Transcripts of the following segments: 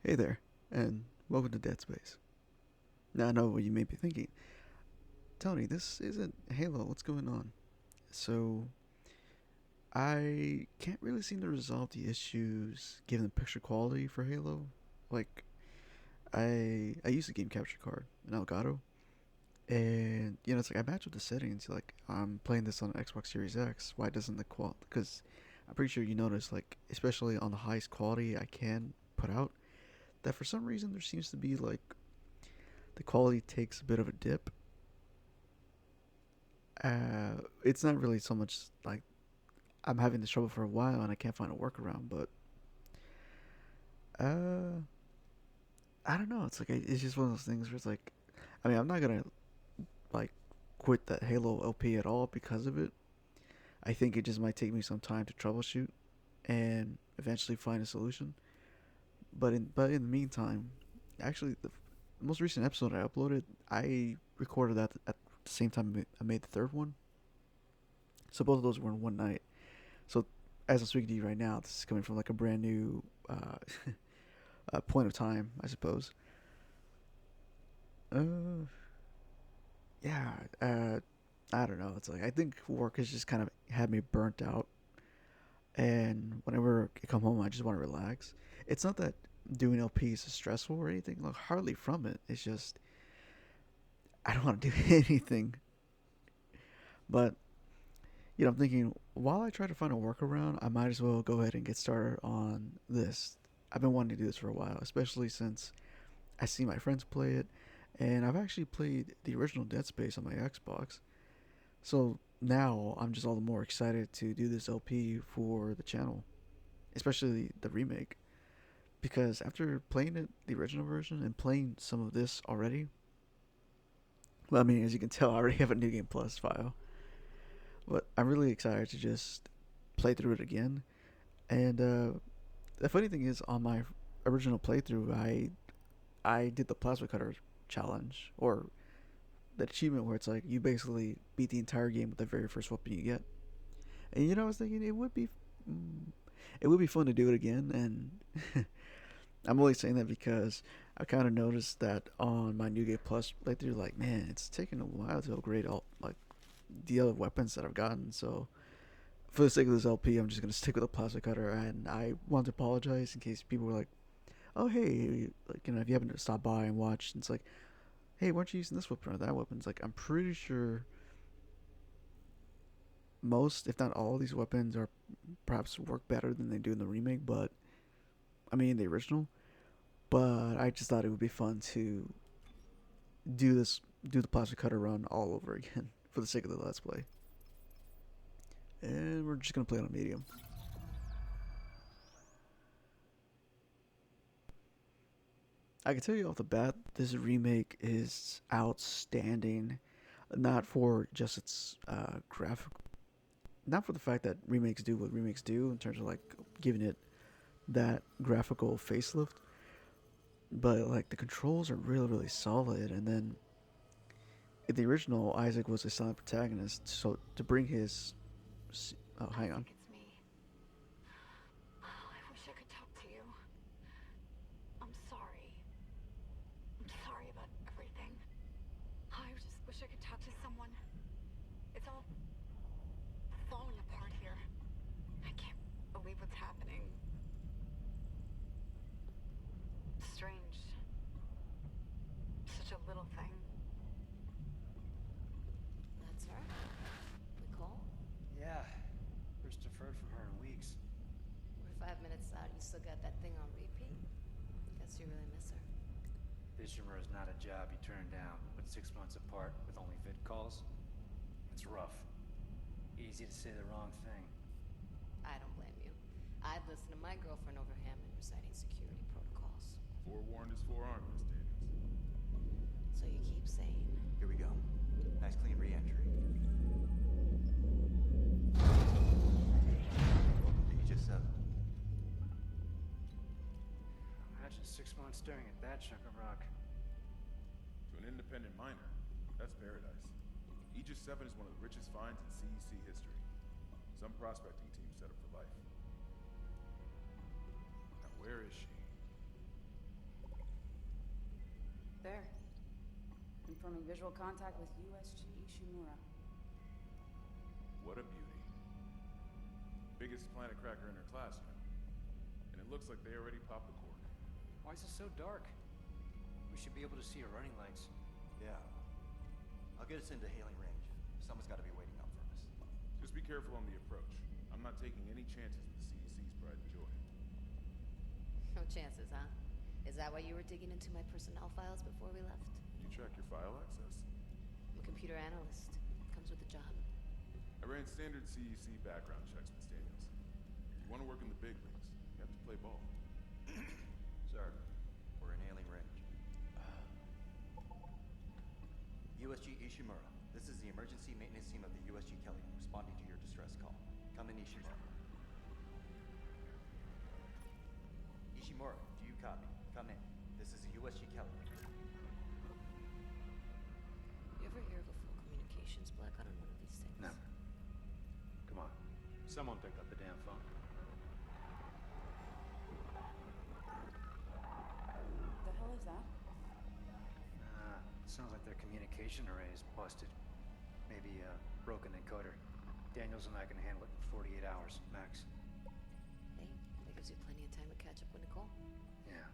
Hey there, and welcome to Dead Space. Now I know what you may be thinking. Tony, this isn't Halo, what's going on? So, I can't really seem to resolve the issues given the picture quality for Halo. Like, I use the game capture card in Elgato, and it's like I match up the settings. Like, I'm playing this on Xbox Series X. Why doesn't the quality? Because I'm pretty sure you notice, like, especially on the highest quality I can put out, that for some reason there seems to be like the quality takes a bit of a dip. It's not really so much like I'm having this trouble for a while and I can't find a workaround, but uh, I don't know. It's like it's just one of those things where it's like, I mean, I'm not gonna like quit that Halo LP at all because of it. I think it just might take me some time to troubleshoot and eventually find a solution. But in the meantime, actually, the most recent episode I uploaded, I recorded that at the same time I made the third one. So both of those were in one night. So as I'm speaking to you right now, this is coming from like a brand new point of time, I suppose. Uh, yeah. I don't know. It's like I think work has just kind of had me burnt out, and whenever I come home, I just want to relax. It's not that doing LPs is stressful or anything. Like hardly from it. It's just I don't want to do anything. But I'm thinking while I try to find a workaround, I might as well go ahead and get started on this. I've been wanting to do this for a while, especially since I see my friends play it, and I've actually played the original Dead Space on my Xbox. So now I'm just all the more excited to do this LP for the channel, especially the remake. Because after playing it, the original version, and playing some of this already, well, I mean, as you can tell, I already have a New Game Plus file. But I'm really excited to just play through it again. And the funny thing is, on my original playthrough, I did the plasma cutter challenge, or the achievement where it's like you basically beat the entire game with the very first weapon you get. And I was thinking mm, it would be fun to do it again. And I'm only saying that because I kind of noticed that on my New Game Plus playthrough, like man, it's taking a while to upgrade all like the other weapons that I've gotten. So for the sake of this LP, I'm just gonna stick with the plasma cutter. And I want to apologize in case people were like, "Oh hey, like if you happen to stop by and watch, it's like, hey, why aren't you using this weapon or that weapon?" It's like I'm pretty sure most, if not all, of these weapons are perhaps work better than they do in the remake. But I mean the original. But I just thought it would be fun to do the plasma cutter run all over again for the sake of the let's play. And we're just gonna play it on medium. I can tell you off the bat, this remake is outstanding. Not for just its graphic, not for the fact that remakes do what remakes do in terms of like giving it that graphical facelift, but like the controls are really really solid. And then in the original, Isaac was a silent protagonist, so to bring his oh, hang on. Isaac, it's me. Oh, I wish I could talk to you. I'm sorry. I'm sorry about everything. I just wish I could talk to someone. It's all falling apart here. I can't believe what's happening. Strange. Such a little thing. That's her? Nicole? Yeah. First deferred from her in weeks. We're 5 minutes out. You still got that thing on repeat? Guess you really miss her. Ishimura is not a job you turn down, but 6 months apart with only vid calls? It's rough. Easy to say the wrong thing. I don't blame you. I'd listen to my girlfriend over Hammond reciting security protocols. Forewarned is forearmed, Miss Davis. So you keep saying. Here we go. Nice clean re-entry. Welcome to Aegis 7. Imagine 6 months on staring at that chunk of rock? To an independent miner, that's paradise. Aegis 7 is one of the richest finds in CEC history. Some prospecting team set up for life. Now where is she? There. Confirming visual contact with USG Ishimura. What a beauty. Biggest planet cracker in her class, you know. And it looks like they already popped the cork. Why is it so dark? We should be able to see her running lights. Yeah. I'll get us into hailing range. Someone's got to be waiting up for us. Just be careful on the approach. I'm not taking any chances with CEC's pride and joy. No chances, huh? Is that why you were digging into my personnel files before we left? You check your file access? I'm a computer analyst. Comes with the job. I ran standard CEC background checks, Miss Daniels. If you want to work in the big leagues, you have to play ball. Sir, we're in hailing range. USG Ishimura. This is the emergency maintenance team of the USG Kellion, responding to your distress call. Come in, Ishimura. Ishimura, do you copy? Come in. This is the USG Kellion. You ever hear of a full communications blackout on one of these things? Never. Come on. Someone pick up the damn phone. The hell is that? Sounds like their communication array is busted. Maybe a broken encoder. Daniels and I can handle it in 48 hours, max. Hey, that gives you plenty of time to catch up with Nicole. Yeah,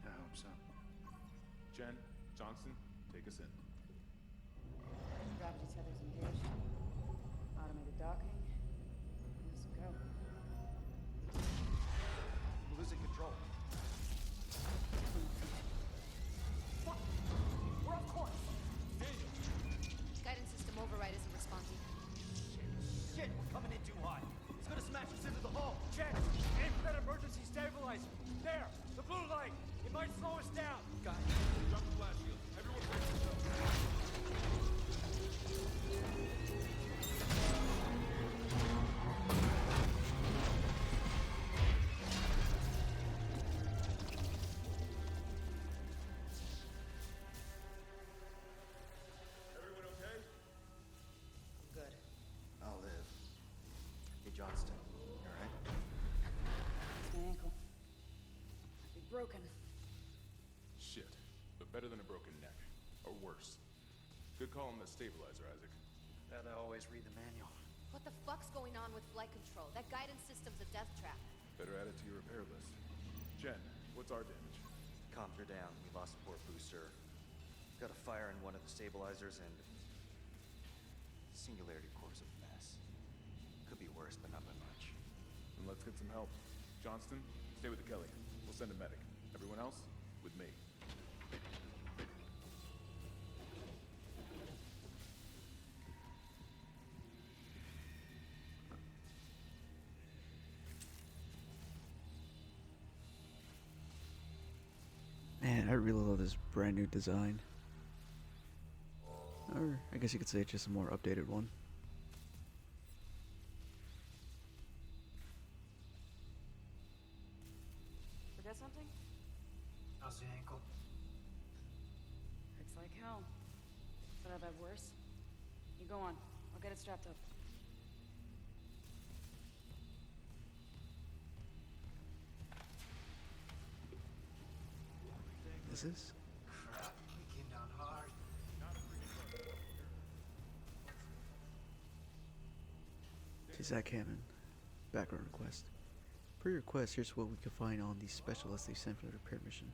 I hope so. Jen, Johnston, take us in. Gravity tethers engaged. Automated docking. Let's go. We're losing control. Fuck! We're off course! Guidance system override isn't responding. Shit, we're coming in too hot. It's gonna smash us into the hull. Jen, aim for that emergency stabilizer. There, the blue light. It might slow us down. Got it. Drop the flash shield. Everyone brace yourself. Everyone okay? Good. I'll live. Hey, Johnston. You alright? My ankle. Might be broken. Shit. But better than a broken neck. Or worse. Good call on the stabilizer, Isaac. Gotta always read the manual. What the fuck's going on with flight control? That guidance system's a death trap. Better add it to your repair list. Jen, what's our damage? Comms are down. We lost the port booster. Got a fire in one of the stabilizers and... Singularity core's a mess. Could be worse, but not by much. Then let's get some help. Johnston, stay with the Kelly. We'll send a medic. Everyone else, with me. Man, I really love this brand new design. Or I guess you could say it's just a more updated one. Forget something? How's the ankle? Hurts like hell. But I've had worse. You go on. I'll get it strapped up. Is this? Crap, we came down hard. To Zach Hammond. Background request. Per your request, here's what we can find on the specialist they sent for the repair mission.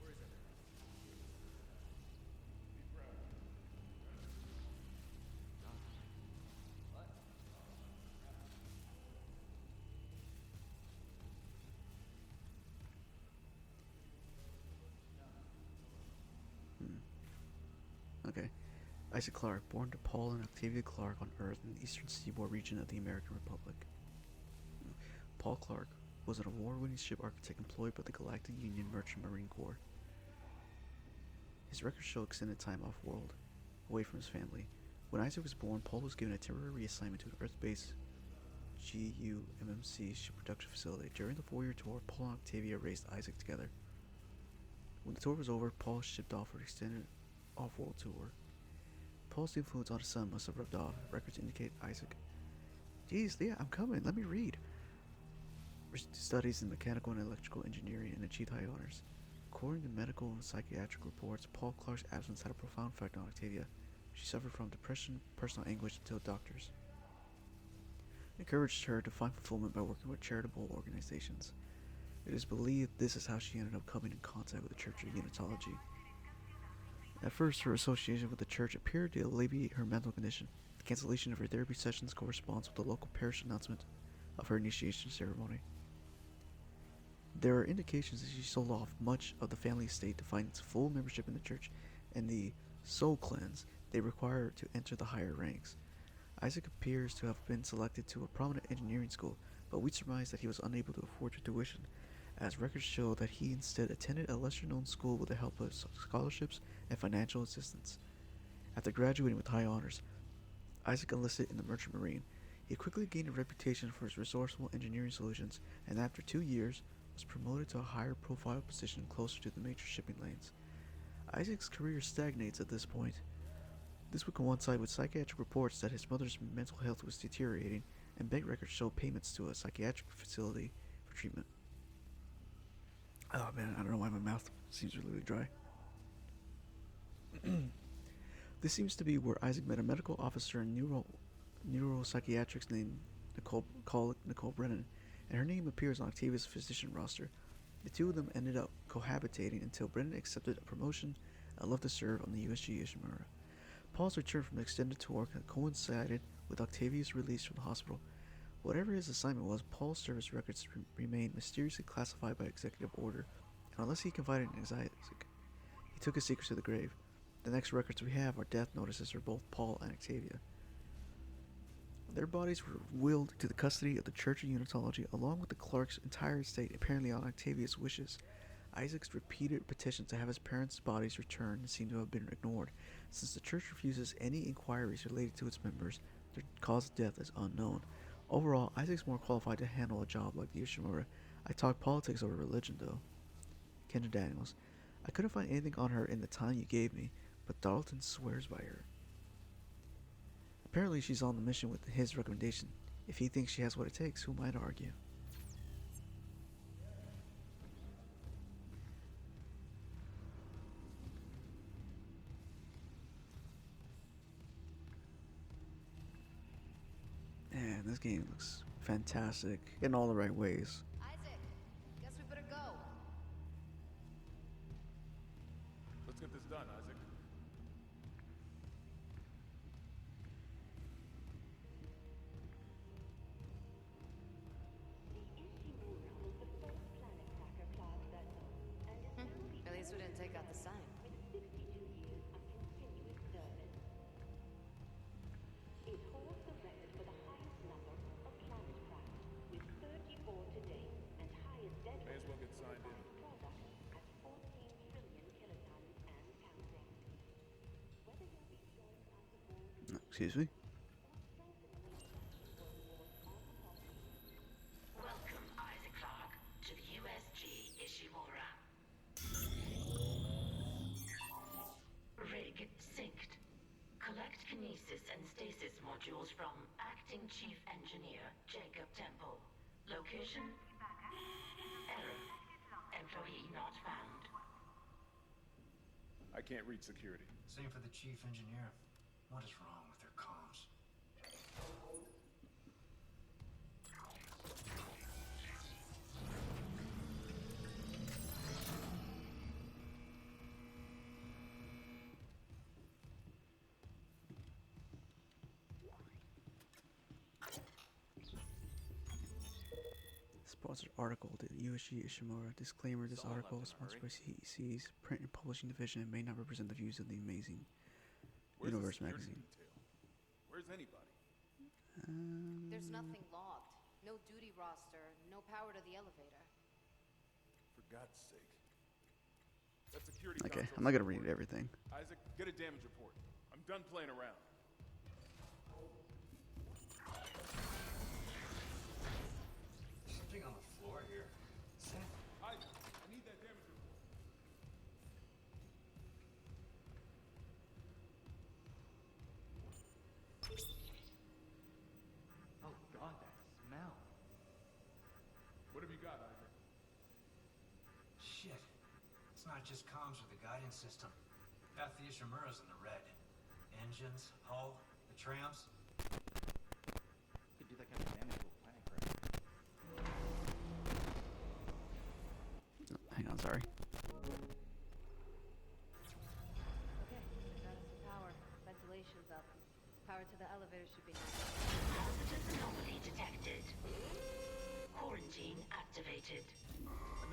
Okay. Isaac Clarke, born to Paul and Octavia Clarke on Earth in the eastern seaboard region of the American Republic. Paul Clarke was an award-winning ship architect employed by the Galactic Union Merchant Marine Corps. His records show extended time off-world, away from his family. When Isaac was born, Paul was given a temporary reassignment to an Earth-based GUMMC ship production facility. During the 4-year tour, Paul and Octavia raised Isaac together. When the tour was over, Paul shipped off for an extended off-world tour. Paul's influence on his son must have rubbed off. Records indicate Isaac. Geez, yeah, I'm coming. Let me read. Studies in mechanical and electrical engineering and achieved high honors. According to medical and psychiatric reports, Paul Clarke's absence had a profound effect on Octavia. She suffered from depression, personal anguish until doctors encouraged her to find fulfillment by working with charitable organizations. It is believed this is how she ended up coming in contact with the Church of Unitology. At first, her association with the church appeared to alleviate her mental condition. The cancellation of her therapy sessions corresponds with the local parish announcement of her initiation ceremony. There are indications that she sold off much of the family estate to finance full membership in the church and the soul cleanse they require to enter the higher ranks. Isaac appears to have been selected to a prominent engineering school, but we surmise that he was unable to afford the tuition, as records show that he instead attended a lesser-known school with the help of scholarships and financial assistance. After graduating with high honors, Isaac enlisted in the Merchant Marine. He quickly gained a reputation for his resourceful engineering solutions, and after 2 years, was promoted to a higher profile position closer to the major shipping lanes. Isaac's career stagnates at this point. This would coincide with psychiatric reports that his mother's mental health was deteriorating, and bank records show payments to a psychiatric facility for treatment. Oh man, I don't know why my mouth seems really dry. This seems to be where Isaac met a medical officer in neuropsychiatrics named Nicole Brennan, and her name appears on Octavia's physician roster. The two of them ended up cohabitating until Brennan accepted a promotion and left to serve on the USG Ishimura. Paul's return from the extended tour coincided with Octavia's release from the hospital. Whatever his assignment was, Paul's service records remained mysteriously classified by executive order, and unless he confided in Isaac, he took his secrets to the grave. The next records we have are death notices for both Paul and Octavia. Their bodies were willed to the custody of the Church of Unitology, along with the Clarke's entire estate, apparently on Octavia's wishes. Isaac's repeated petitions to have his parents' bodies returned seem to have been ignored. Since the church refuses any inquiries related to its members, their cause of death is unknown. Overall, Isaac's more qualified to handle a job like the Ishimura. I talk politics over religion, though. Kendra Daniels. I couldn't find anything on her in the time you gave me, but Darlton swears by her. Apparently she's on the mission with his recommendation. If he thinks she has what it takes, who might argue? Man, this game looks fantastic in all the right ways. Isaac, guess we better go. Let's get this done, Isaac. At least we didn't take out the sign. It holds the record for the highest number of planet crafts, with 34 today, and highest dead May as well get signed in. product at 14 trillion kilotons and counting. Whether you'll be joined by the board Excuse me? Welcome, Isaac Clarke, to the USG Ishimura. Rig synced. Collect kinesis and stasis modules from Acting Chief Engineer Jacob Temple. Location? Error. Employee not found. I can't reach security. Same for the chief engineer. What is wrong with their comms? Sponsored article, the USG Ishimura. Disclaimer, this Someone article left is in a sponsored by hurry. CEC's print and publishing division and may not represent the views of the amazing Where's the Universe security magazine. detail? Where's anybody? There's nothing logged. No duty roster, no power to the elevator. For God's sake. That security Okay, console I'm not gonna says read everything. Isaac, get a damage report. I'm done playing around. Something on the floor here. Sam, Isaac, I need that damage report. not just comms or the guidance system. Half the Ishimura's in the red. Engines, hull, the trams. Could do that kind of damage to a planet crash. Hang on, sorry. Okay, got us some power. Ventilation's up. Power to the elevator should be nice. Hazardous anomaly detected. Quarantine activated.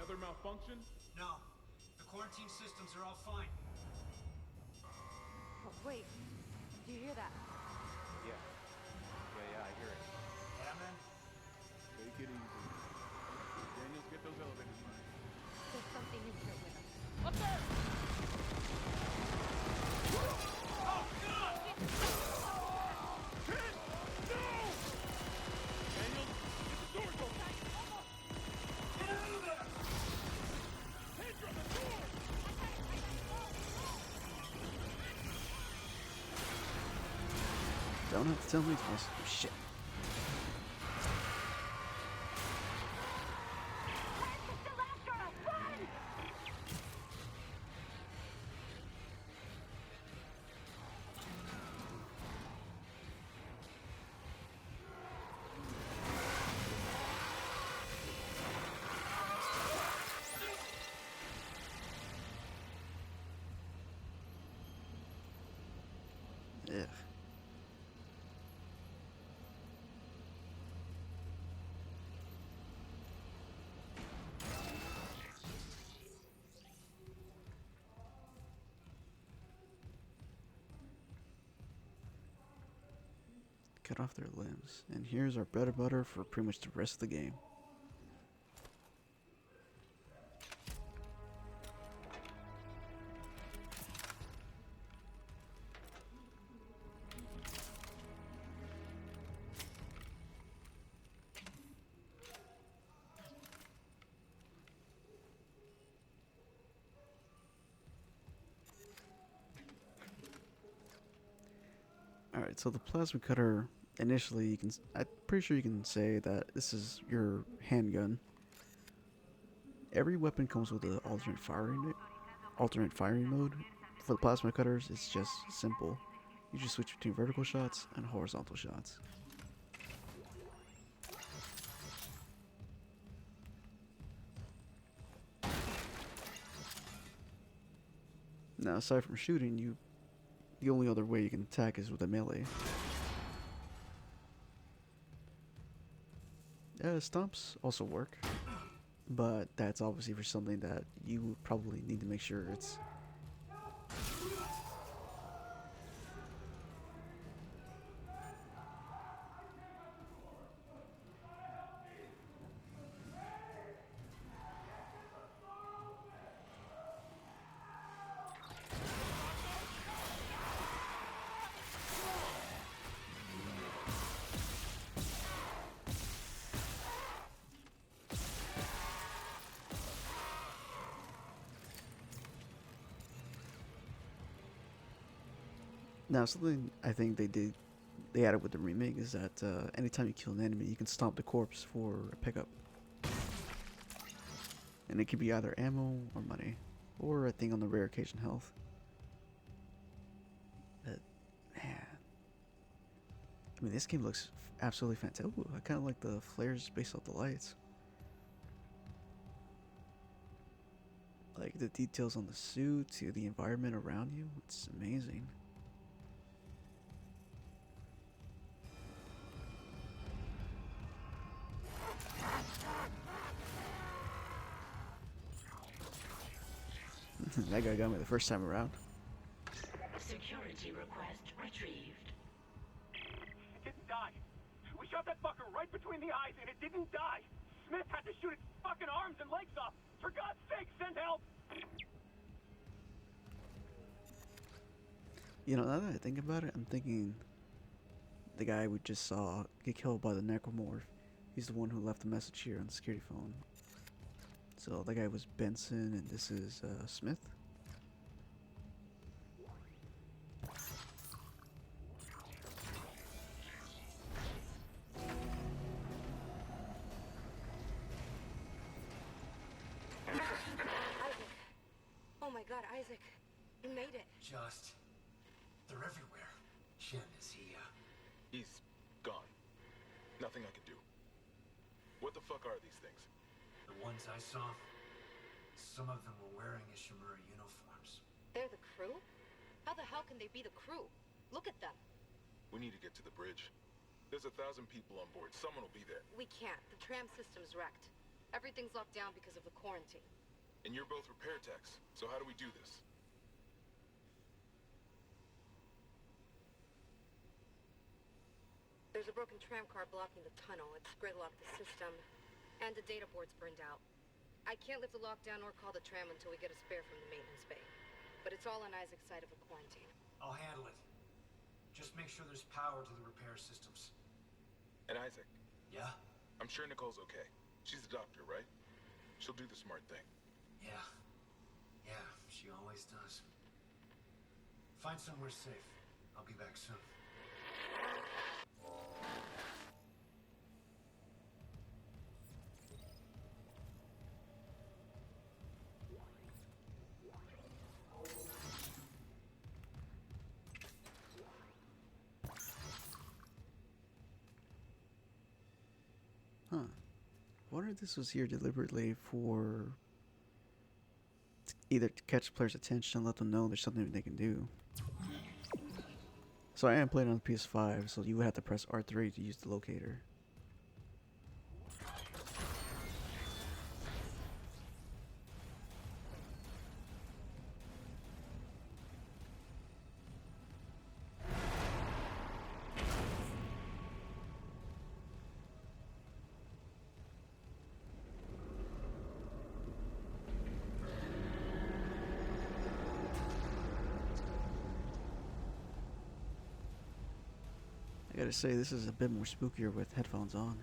Another malfunction? No, the quarantine systems are all fine. Oh, wait. Do you hear that? Yeah. Yeah, I hear it. Hammond? Take it easy. Daniels, get those elevators running. There's something in here with us. Up there! Oh, God! Hit! No! Daniels, get the doors open! Get out of there! Pedro, the door! Don't have to tell me twice. Oh, shit. Ugh. Cut off their limbs. And here's our bread and butter for pretty much the rest of the game. Alright, so the plasma cutter, initially you can, I'm pretty sure you can say that this is your handgun. Every weapon comes with an alternate firing mode. For the plasma cutters, it's just simple. You just switch between vertical shots and horizontal shots. Now, aside from shooting, the only other way you can attack is with a melee. Stomps also work, but that's obviously for something that you probably need to make sure it's... Now, something I think they added with the remake is that anytime you kill an enemy, you can stomp the corpse for a pickup. And it could be either ammo or money, or a thing on the rare occasion health. But, man. I mean, this game looks absolutely fantastic. Ooh, I kind of like the flares based off the lights. Like the details on the suit, the environment around you, it's amazing. That guy got me the first time around. Security request retrieved. It didn't die. We shot that fucker right between the eyes and it didn't die. Smith had to shoot its fucking arms and legs off. For God's sake, send help! You know, now that I think about it, I'm thinking the guy we just saw get killed by the necromorph. He's the one who left the message here on the security phone. So that guy was Benson, and this is Smith. Oh that, Isaac. You made it. Just... they're everywhere. Shen, is he, He's gone. Nothing I can do. What the fuck are these things? The ones I saw, some of them were wearing Ishimura uniforms. They're the crew? How the hell can they be the crew? Look at them. We need to get to the bridge. There's 1,000 people on board. Someone will be there. We can't. The tram system's wrecked. Everything's locked down because of the quarantine. And you're both repair techs. So how do we do this? There's a broken tram car blocking the tunnel. It's gridlocked the system. And the data board's burned out. I can't lift the lockdown or call the tram until we get a spare from the maintenance bay. But it's all on Isaac's side of the quarantine. I'll handle it. Just make sure there's power to the repair systems. And Isaac, Yeah? I'm sure Nicole's okay. She's a doctor, right? She'll do the smart thing. Yeah. Yeah, she always does. Find somewhere safe. I'll be back soon. Huh. I wonder if this was here deliberately for either to catch players' attention and let them know there's something they can do. So I am playing on the PS5, so you would have to press R3 to use the locator. I gotta say, this is a bit more spookier with headphones on.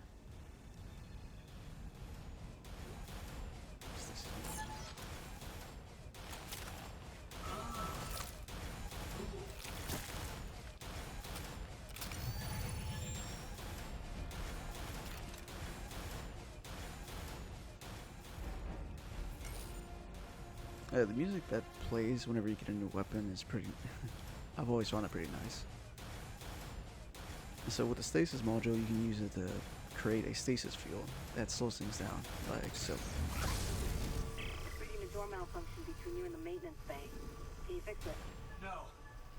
What's this? The music that plays whenever you get a new weapon is pretty... I've always found it pretty nice. So with the stasis module, you can use it to create a stasis field that slows things down, like so. Reading a door malfunction between you and the maintenance bay. Can you fix it? No,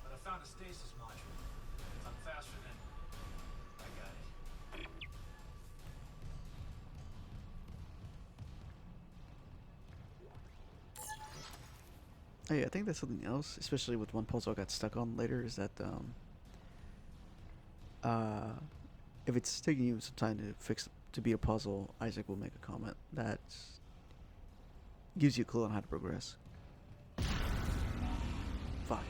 but I found a stasis module. If I'm faster than... I got it. Oh yeah, I think that's something else, especially with one puzzle I got stuck on later, is that if it's taking you some time to beat a puzzle, Isaac will make a comment that gives you a clue on how to progress. Fuck.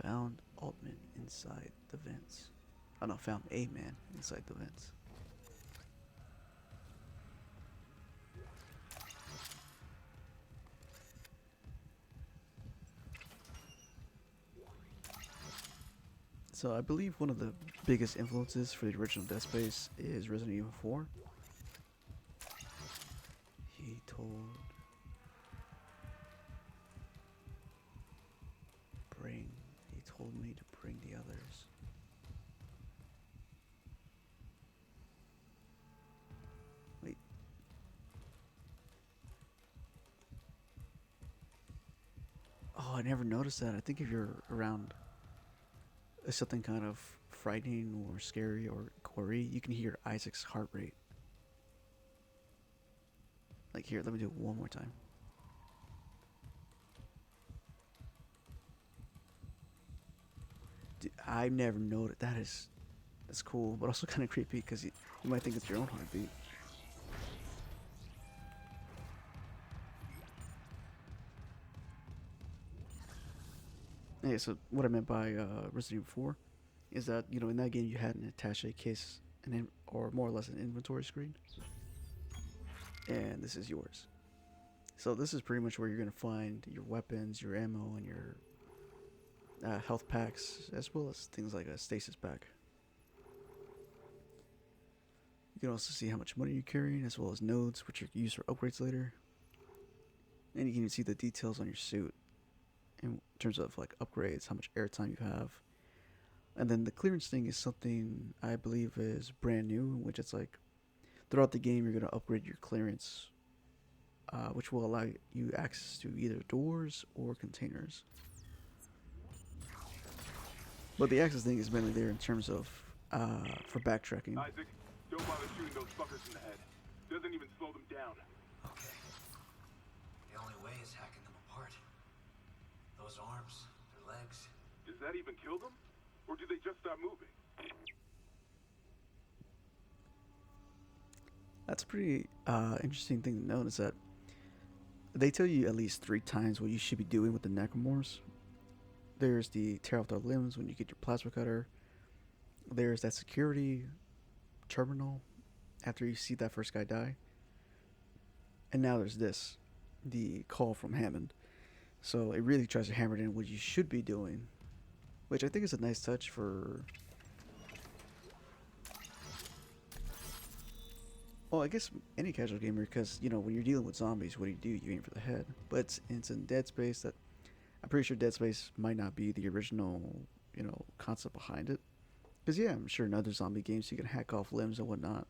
Found Altman inside the vents. Oh no, found a man inside the vents. So I believe one of the biggest influences for the original Dead Space is Resident Evil 4. He told me to bring the others. Wait. Oh, I never noticed that. I think if you're around something kind of frightening or scary or gory, you can hear Isaac's heart rate. Like here, let me do it one more time. Dude, I've never noticed. That's cool, but also kind of creepy because you might think it's your own heartbeat. Yeah, so what I meant by Resident Evil 4 is that in that game you had an attaché case, or more or less an inventory screen, and this is yours. So this is pretty much where you're gonna find your weapons, your ammo, and your health packs, as well as things like a stasis pack. You can also see how much money you're carrying, as well as nodes, which you can use for upgrades later. And you can even see the details on your suit in terms of like upgrades, how much airtime you have. And then the clearance thing is something I believe is brand new, in which it's like throughout the game you're going to upgrade your clearance, which will allow you access to either doors or containers. But the access thing is mainly there in terms of for backtracking. Isaac, don't bother shooting those fuckers in the head. Doesn't even slow them down. Okay. The only way is hacking them apart. Those arms, their legs. Does that even kill them? Or do they just stop moving? That's a pretty interesting thing to note, is that they tell you at least 3 times what you should be doing with the necromorphs. There's the tear off their limbs when you get your plasma cutter. There's that security terminal after you see that first guy die. And now there's this, the call from Hammond. So it really tries to hammer it in what you should be doing, which I think is a nice touch for... Well, I guess any casual gamer, because, when you're dealing with zombies, what do? You aim for the head. But it's in Dead Space that... I'm pretty sure Dead Space might not be the original, concept behind it. Because, yeah, I'm sure in other zombie games you can hack off limbs and whatnot.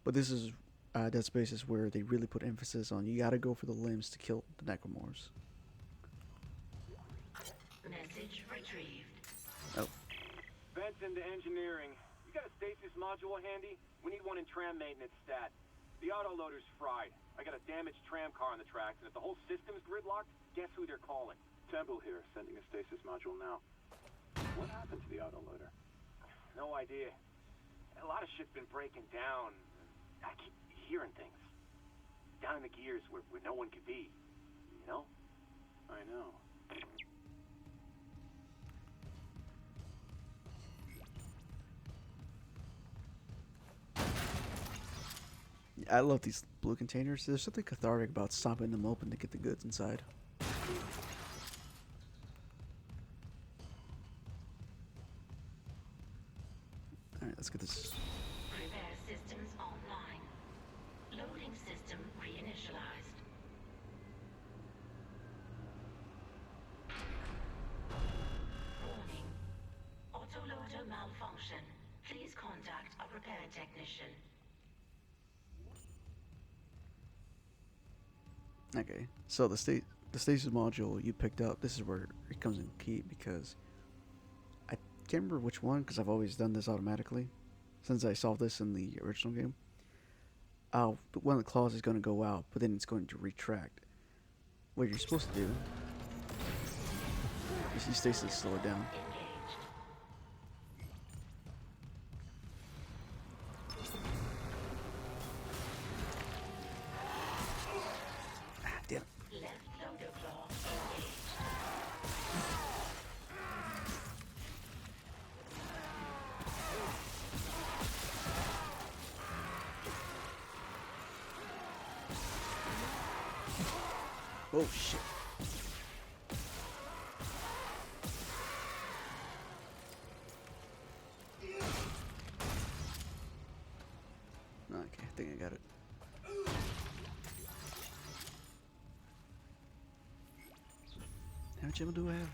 But this is... Dead Space is where they really put emphasis on you gotta go for the limbs to kill the necromorphs. Message retrieved. Oh. Vents into engineering. You got a stasis module handy? We need one in tram maintenance stat. The autoloader's fried. I got a damaged tram car on the tracks, and if the whole system's gridlocked, guess who they're calling? Temple here, sending a stasis module now. What happened to the autoloader? No idea. A lot of shit's been breaking down. I keep hearing things. Down in the gears where no one could be. You know? I know. I love these blue containers. There's something cathartic about stopping them open to get the goods inside. Alright, let's get this. Repair systems online. Loading system reinitialized. Warning. Autoloader malfunction. Please contact a repair technician. Okay, so the stasis module you picked up, this is where it comes in key, because I can't remember which one, because I've always done this automatically since I solved this in the original game. One of the claws is going to go out, but then it's going to retract. What you're supposed to do is you stasis slow it down. Damn it. Left loader claw Oh shit. Okay, I think I got it. How much ammo do I have?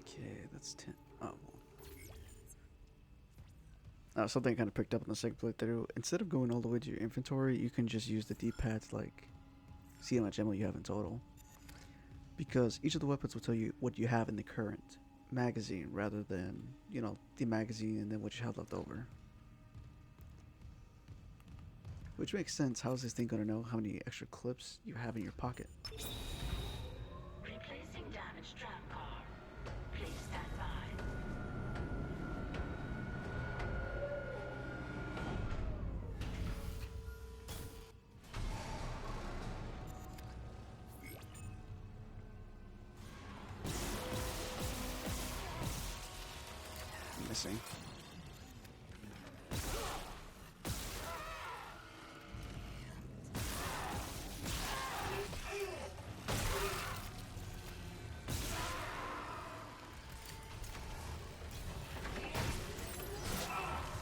Okay, that's 10. Oh, well. Something I kind of picked up in the second playthrough. Instead of going all the way to your inventory, you can just use the D-pad to, like, see how much ammo you have in total. Because each of the weapons will tell you what you have in the current magazine, rather than, the magazine and then what you have left over. Which makes sense. How is this thing going to know how many extra clips you have in your pocket? replacing damaged tram car. Please stand by. missing.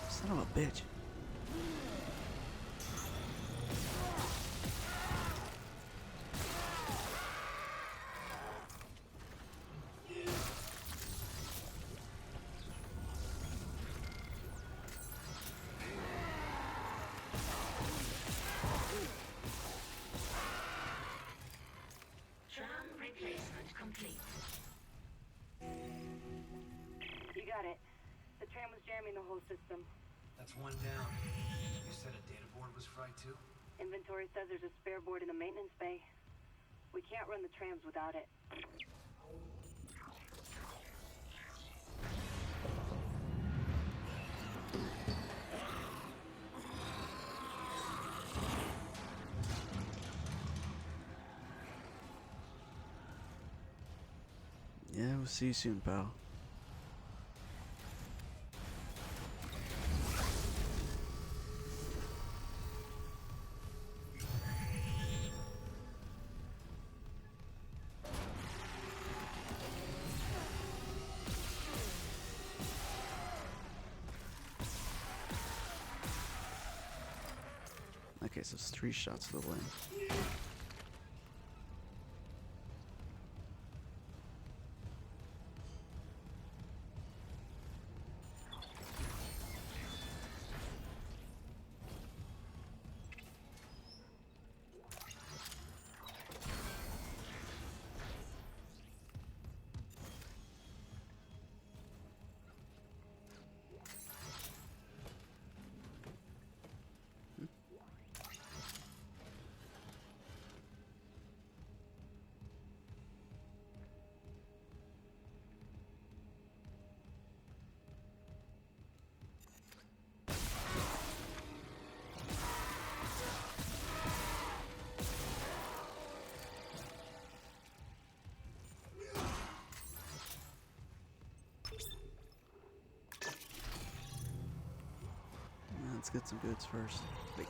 Son of a bitch. Tram replacement complete. You got it. The tram was jamming the whole system. That's one down. You said a data board was fried too? Inventory says there's a spare board in the maintenance bay. We can't run the trams without it. Yeah, we'll see you soon, pal. Okay, so it's 3 shots to the win. Let's get some goods first. Wait.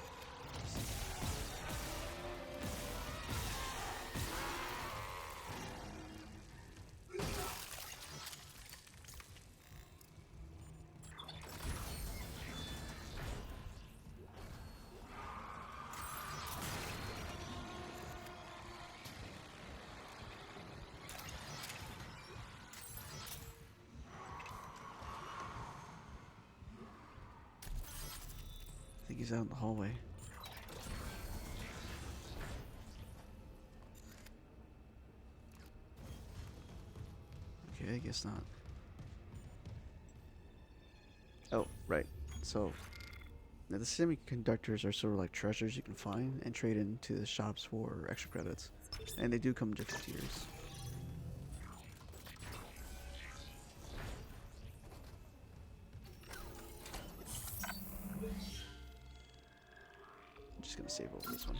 I think he's out in the hallway. Okay, I guess not. Oh, right. So, now the semiconductors are sort of like treasures you can find and trade into the shops for extra credits. And they do come in different tiers. I'm just gonna save over this one.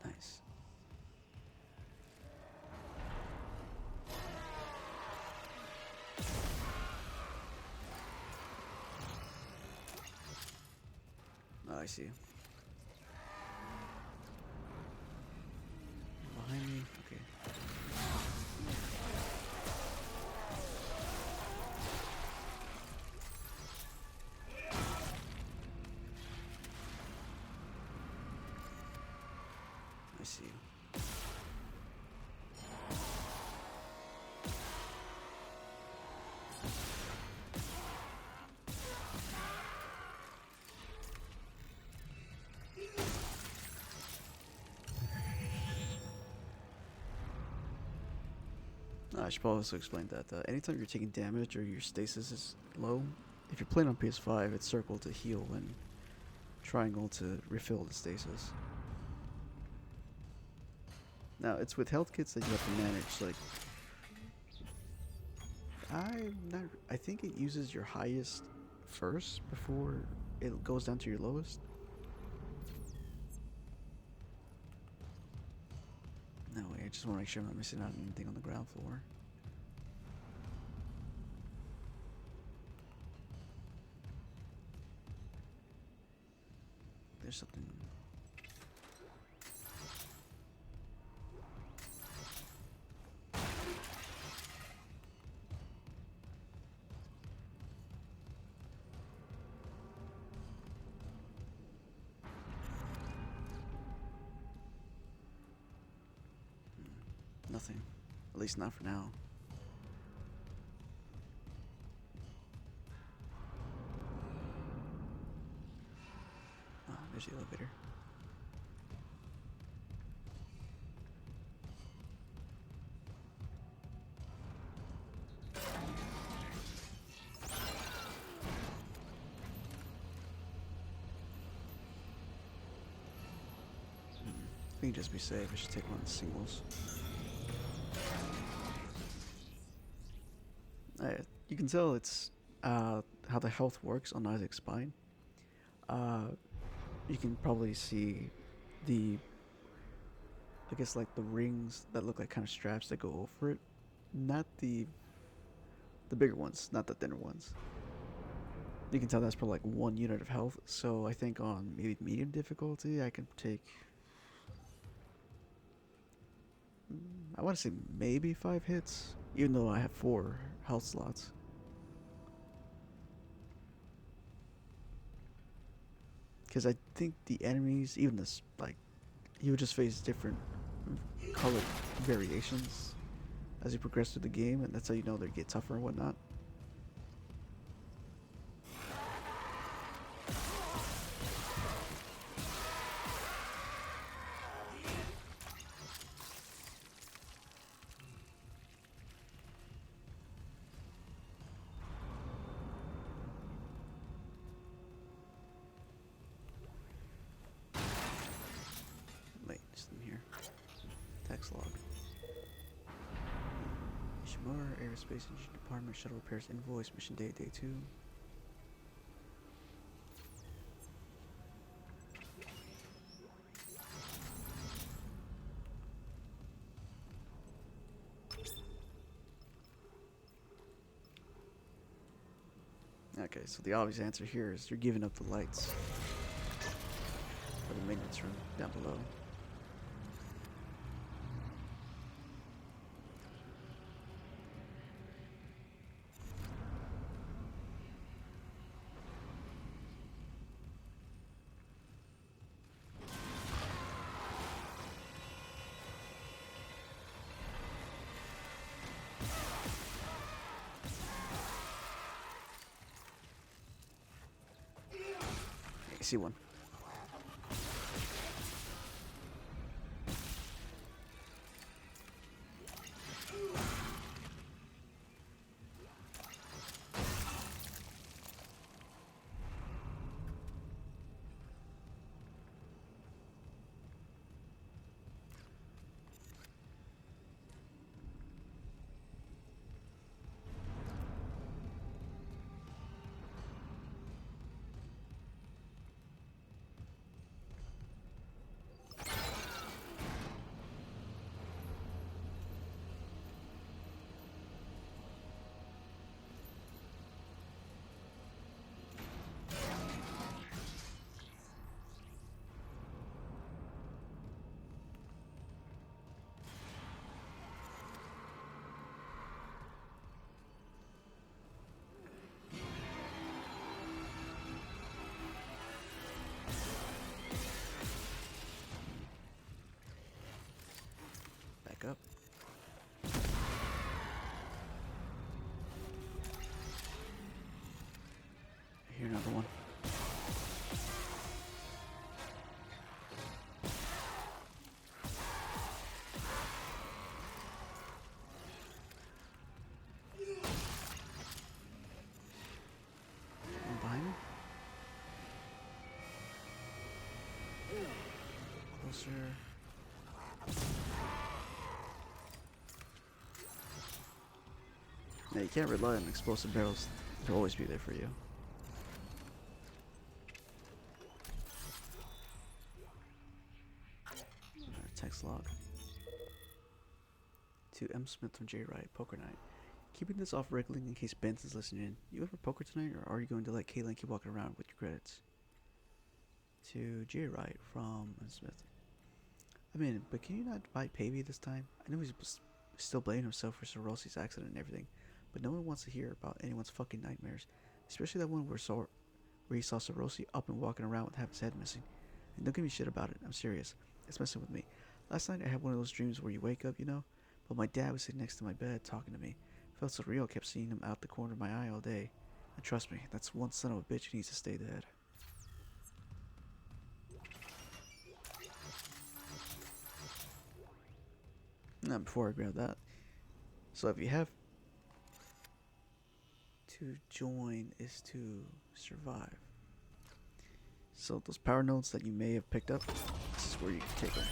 Nice. Oh, I see. Behind me? Okay. I see you. I should probably also explain that anytime you're taking damage or your stasis is low, if you're playing on PS5, it's circle to heal and triangle to refill the stasis. Now, it's with health kits that you have to manage, like, I think it uses your highest first before it goes down to your lowest. No way, I just want to make sure I'm not missing out on anything on the ground floor. There's something. Nothing. At least not for now. Oh, there's the elevator. I think just be safe. I should take one of the singles. You can tell it's how the health works on Isaac's spine. You can probably see the, I guess, like the rings that look like kind of straps that go over it. Not the bigger ones, not the thinner ones. You can tell that's probably like 1 unit of health. So I think on maybe medium difficulty, I can take. I want to say maybe 5 hits, even though I have 4 health slots. Because I think the enemies, even this, like, you would just face different color variations as you progress through the game, and that's how you know they get tougher and whatnot. Wait, just in here. Text log. Ishimura Aerospace Engine Department Shuttle Repairs Invoice Mission Day 2. Okay, so the obvious answer here is you're giving up the lights for the maintenance room down below. I see one. closer. Yeah, you can't rely on explosive barrels to always be there for you. Text log. To M. Smith from J. Wright, Poker Night. Keeping this off regularly in case Benson's listening in. You ever poker tonight, or are you going to let Caitlin keep walking around with your credits? To J. Wright from M. Smith. I'm in, but can you not buy Pavey this time? I know he's still blaming himself for Sir Rossi's accident and everything, but no one wants to hear about anyone's fucking nightmares. Especially that one where he saw Sir Rossi up and walking around with half his head missing. And don't give me shit about it, I'm serious. It's messing with me. Last night I had one of those dreams where you wake up, you know? But my dad was sitting next to my bed talking to me. Felt so real, kept seeing him out the corner of my eye all day. And trust me, that's one son of a bitch who needs to stay dead. Now, before I grab that, so if you have to join is to survive. So those power nodes that you may have picked up, this is where you can take them.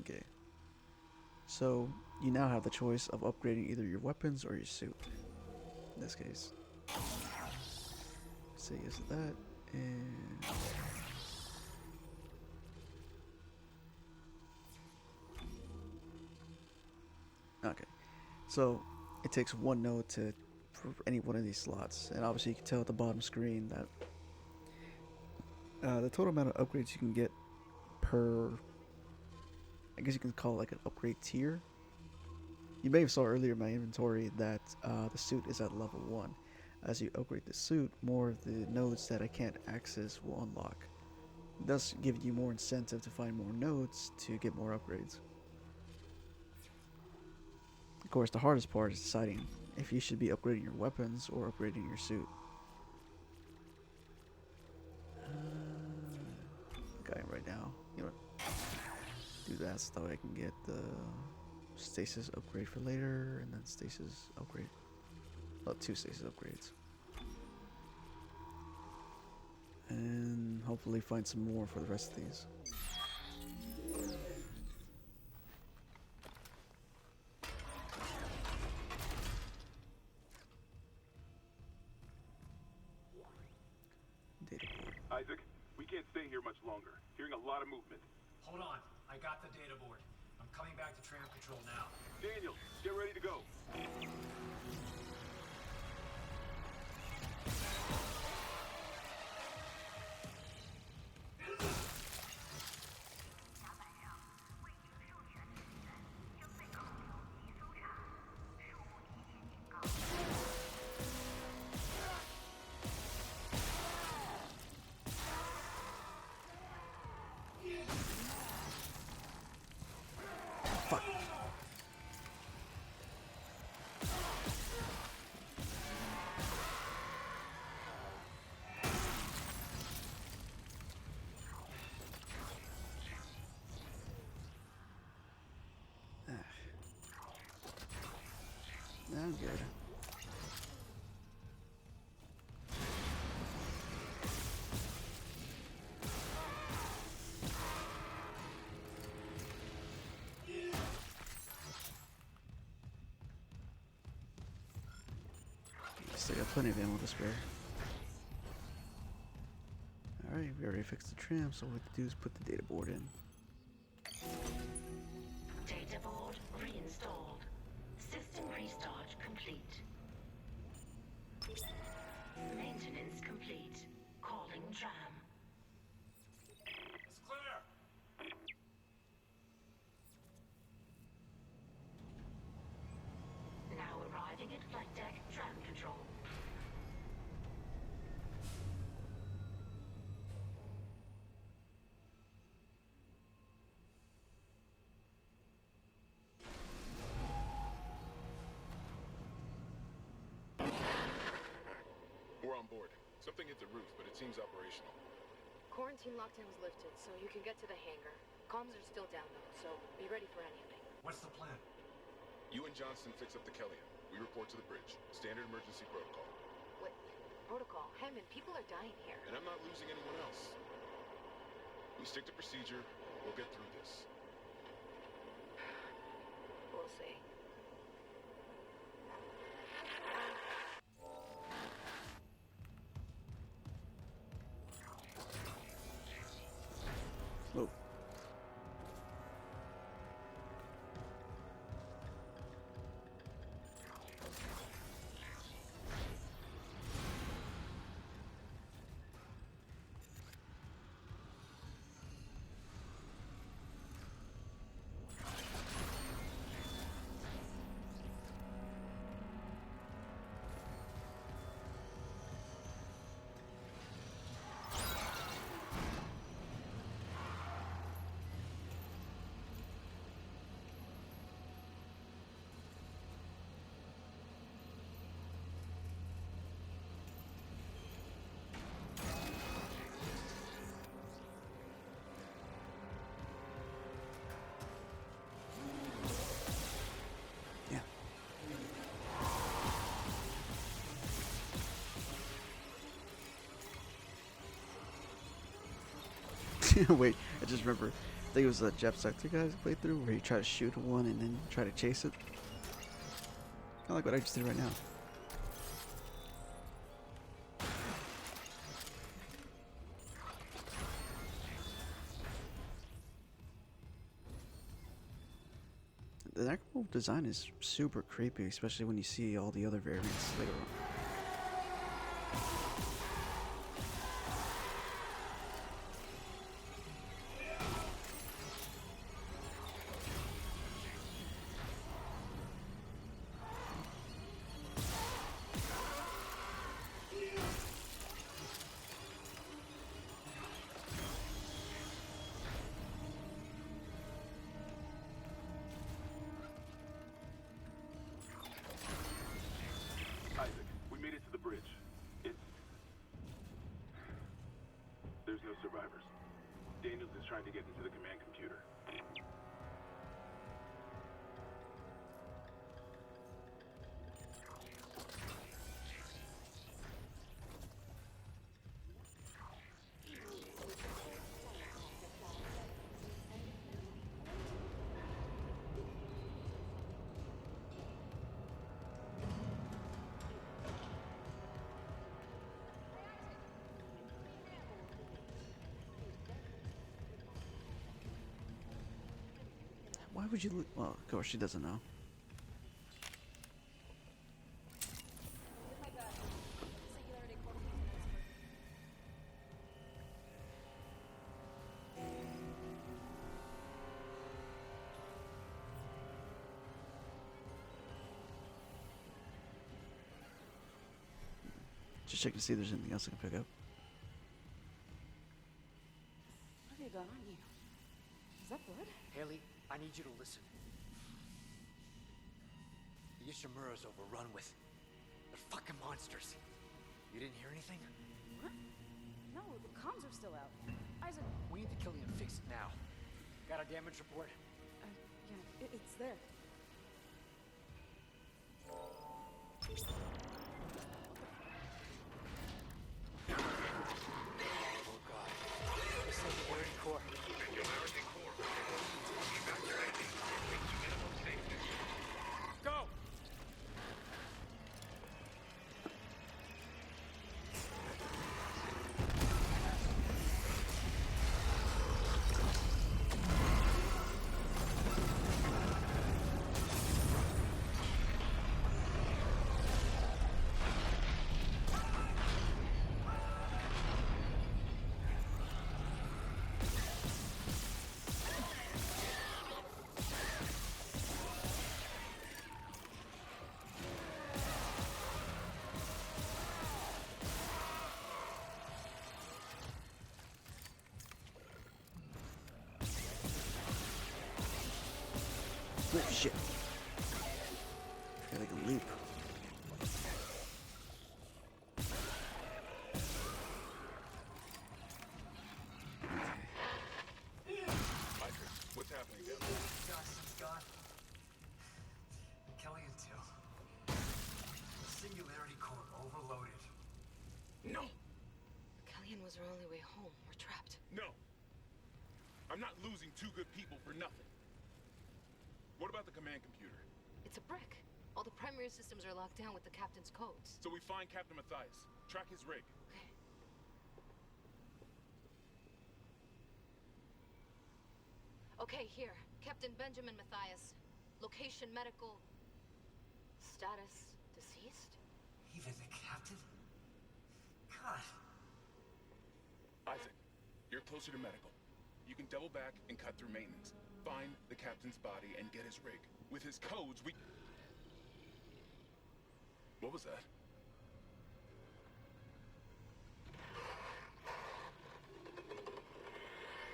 Okay. So you now have the choice of upgrading either your weapons or your suit. In this case, say yes to that, and okay. So it takes one node for any one of these slots, and obviously you can tell at the bottom screen that the total amount of upgrades you can get per, I guess you can call it like an upgrade tier. You may have saw earlier in my inventory that the suit is at level 1. As you upgrade the suit, more of the nodes that I can't access will unlock, thus giving you more incentive to find more nodes to get more upgrades. Of course, the hardest part is deciding if you should be upgrading your weapons or upgrading your suit. Got him right now. You know, do that so that I can get the stasis upgrade for later, and then stasis upgrade. Well, 2 stasis upgrades. And hopefully find some more for the rest of these. Isaac, we can't stay here much longer. Hearing a lot of movement. Hold on. I got the data board. I'm coming back to tram control now. Daniel, get ready to go. I'm good. Still got plenty of ammo to spare. Alright, we already fixed the tram, so what we have to do is put the data board in. Data board reinstalled. System restart complete. Maintenance complete. Calling tram. It's clear! Now arriving at flight deck tram control. We're on board. Something hit the roof, but it seems operational. Quarantine lockdown was lifted, so you can get to the hangar. Comms are still down though, so be ready for anything. What's the plan? You and Johnston fix up the Kellion. We report to the bridge. Standard emergency protocol. What? Protocol? Hammond, people are dying here. And I'm not losing anyone else. We stick to procedure, we'll get through this. We'll see. Oh. Wait, I just remember. I think it was the Jeff Sector guys playthrough where you try to shoot one and then try to chase it. Kind of like what I just did right now. The actual design is super creepy, especially when you see all the other variants later on. Isaac, we made it to the bridge. There's no survivors. Daniels is trying to get into the command computer. Why would you? Well, of course she doesn't know. Just check to see if there's anything else I can pick up. What have you got on you? Is that blood? Haley, I need you to listen. The Ishimura's overrun with... They're fucking monsters. You didn't hear anything? What? No, the comms are still out. Isaac... We need the Kellion fixed now. Got a damage report? Yeah, it's there. Oh god. This singularity core. Go! Oh shit. I got like a leap. Isaac, what's happening down He's gone. Kellion too. The singularity core overloaded. No! Kellion was our only way home. We're trapped. No! I'm not losing two good people for nothing. What about the command computer? It's a brick. All the primary systems are locked down with the captain's codes. So we find Captain Matthias, track his rig. Okay, here. Captain Benjamin Matthias. Location medical. Status deceased? Even the captain? God. Isaac, you're closer to medical. You can double back and cut through maintenance. Find the captain's body and get his rig. With his codes, we... What was that?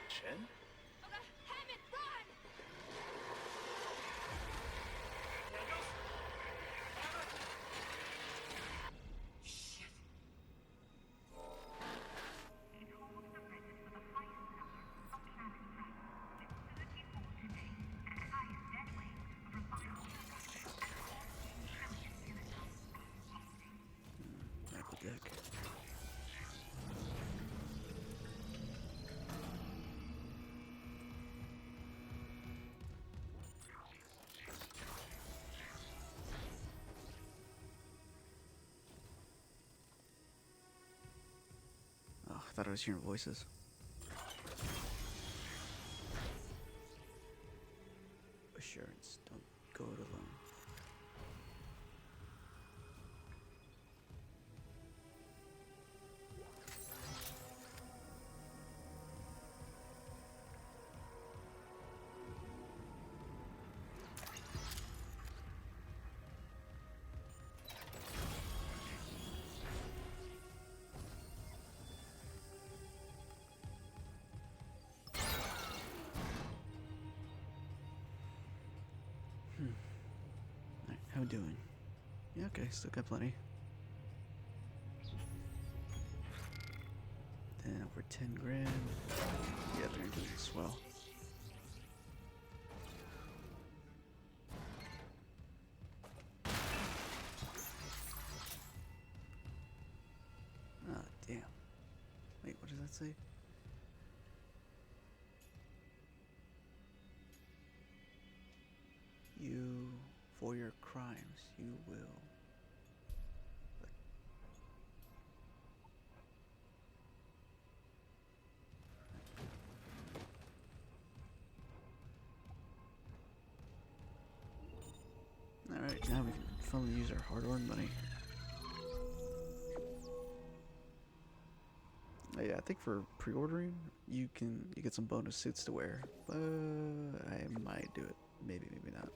Chen? Hammond, run! Shit. Back the deck. Oh, I thought I was hearing voices. Assurance, don't go it alone. Alright, how we doing? Yeah, okay, still got plenty. Then over 10 grand. Yeah, they're doing swell. Ah, damn. Wait, what does that say? You, for your crimes, you will. Alright, now we can finally use our hard-earned money. Oh, yeah, I think for pre-ordering, you get some bonus suits to wear. I might do it. Maybe, maybe not.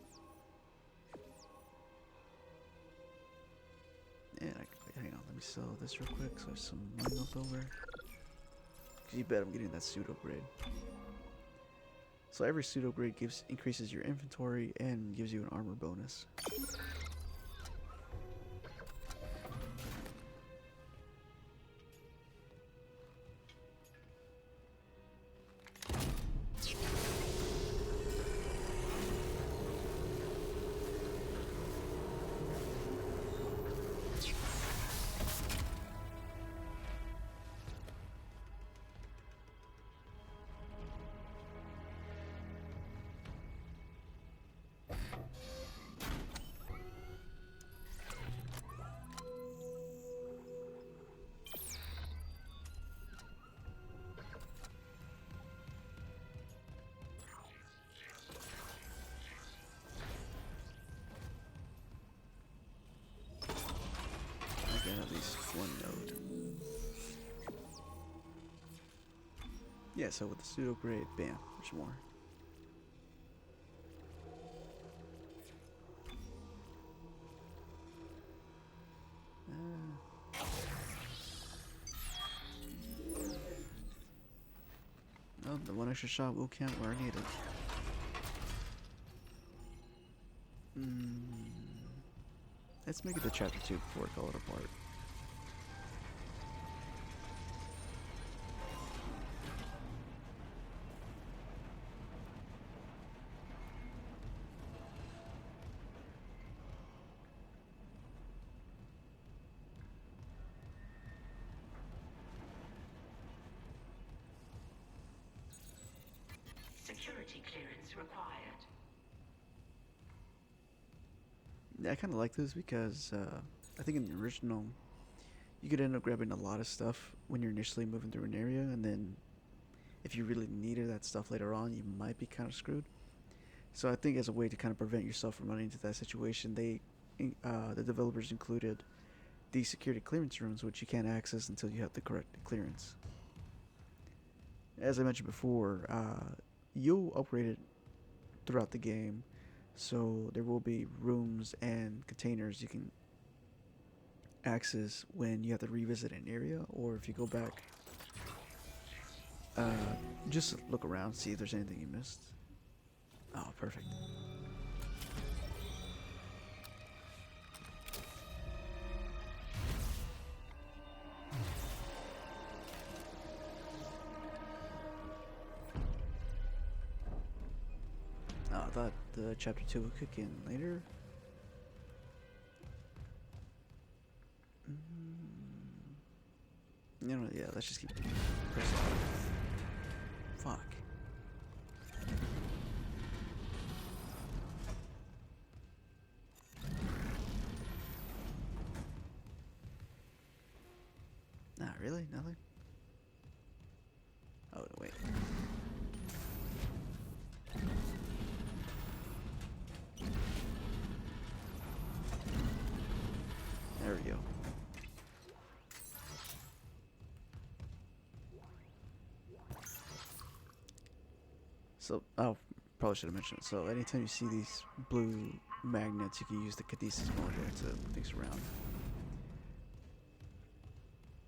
And hang on, let me sell this real quick so I have some money left over. Cause you bet I'm getting that pseudo upgrade. So every pseudo upgrade increases your inventory and gives you an armor bonus. At least one node. Yeah, so with the pseudo upgrade, bam, there's more. Oh, the one extra shot will count where I need it. Let's make it to chapter 2 before I call it apart. security clearance required. Yeah, I kind of like this because I think in the original, you could end up grabbing a lot of stuff when you're initially moving through an area, and then if you really needed that stuff later on, you might be kind of screwed. So I think as a way to kind of prevent yourself from running into that situation, the developers included these security clearance rooms, which you can't access until you have the correct clearance. As I mentioned before, you'll upgrade it throughout the game, so there will be rooms and containers you can access when you have to revisit an area, or if you go back, uh, just look around, see if there's anything you missed. Oh, perfect. Oh, I thought chapter 2 would kick in later. You know, yeah, let's just keep pressing. Fuck. Nah, really? Nothing? Oh, no, wait. There we go. So, oh, probably should have mentioned it. So, anytime you see these blue magnets, you can use the cathesis module to move things around.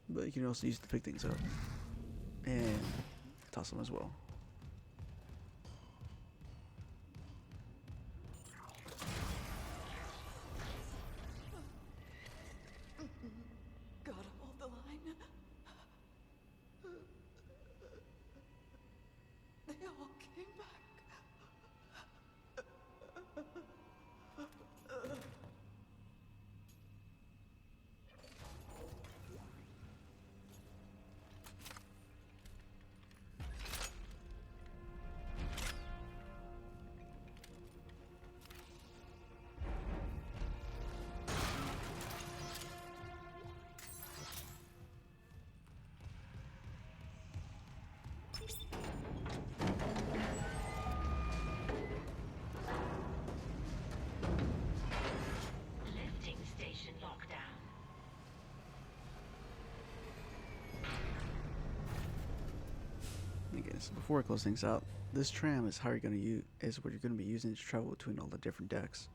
But you can also use it to pick things up and toss them as well. God, hold the line. They all came back. Lifting station lockdown. Okay, so before I close things out, this tram is how you're gonna use is what you're gonna be using to travel between all the different decks.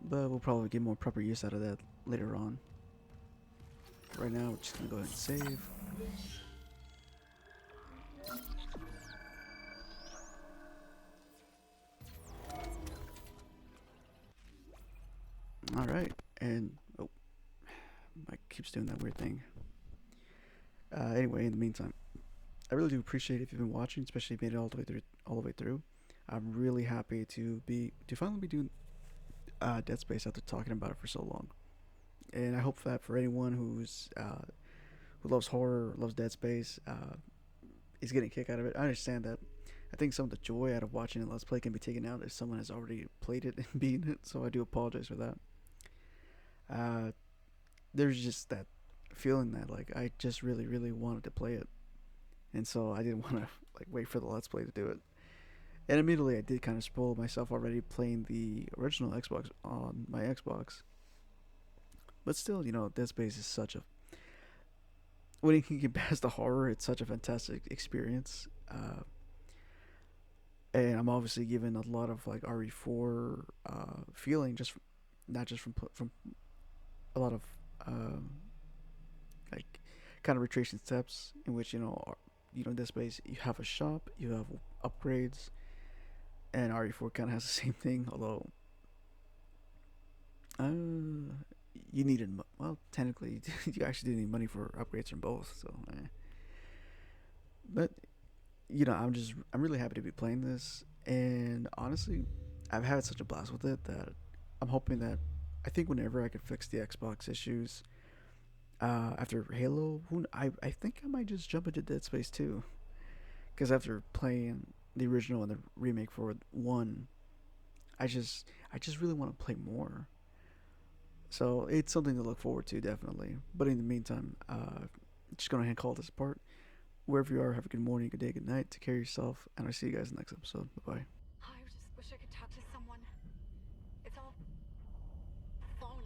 But we'll probably get more proper use out of that later on. Right now, we're just gonna go ahead and save. Alright, and oh, Mike keeps doing that weird thing. Anyway, in the meantime, I really do appreciate if you've been watching, especially if you made it all the way through. I'm really happy to finally be doing Dead Space after talking about it for so long. And I hope that for anyone who loves horror, loves Dead Space, is getting a kick out of it. I understand that. I think some of the joy out of watching a Let's Play can be taken out if someone has already played it and beaten it, so I do apologize for that. There's just that feeling that like I just really, really wanted to play it, and so I didn't want to like wait for the Let's Play to do it. And immediately I did kind of spoil myself already playing the original Xbox on my Xbox. But still, you know, Dead Space is such a when you can get past the horror, it's such a fantastic experience. And I'm obviously given a lot of like RE4 feeling, just not just from a lot of like kind of retracing steps in which Dead Space you have a shop, you have upgrades, and RE4 kind of has the same thing, although you needed well technically you actually did need money for upgrades from both, so but I'm really happy to be playing this, and honestly I've had such a blast with it that I'm hoping that I think whenever I can fix the Xbox issues after Halo, I think I might just jump into Dead Space 2, because after playing the original and the remake for one. I just really want to play more. So it's something to look forward to, definitely. But in the meantime, just gonna hand call this part. Wherever you are, have a good morning, good day, good night. Take care of yourself, and I'll see you guys in the next episode. Bye bye. I just wish I could talk to someone. It's all falling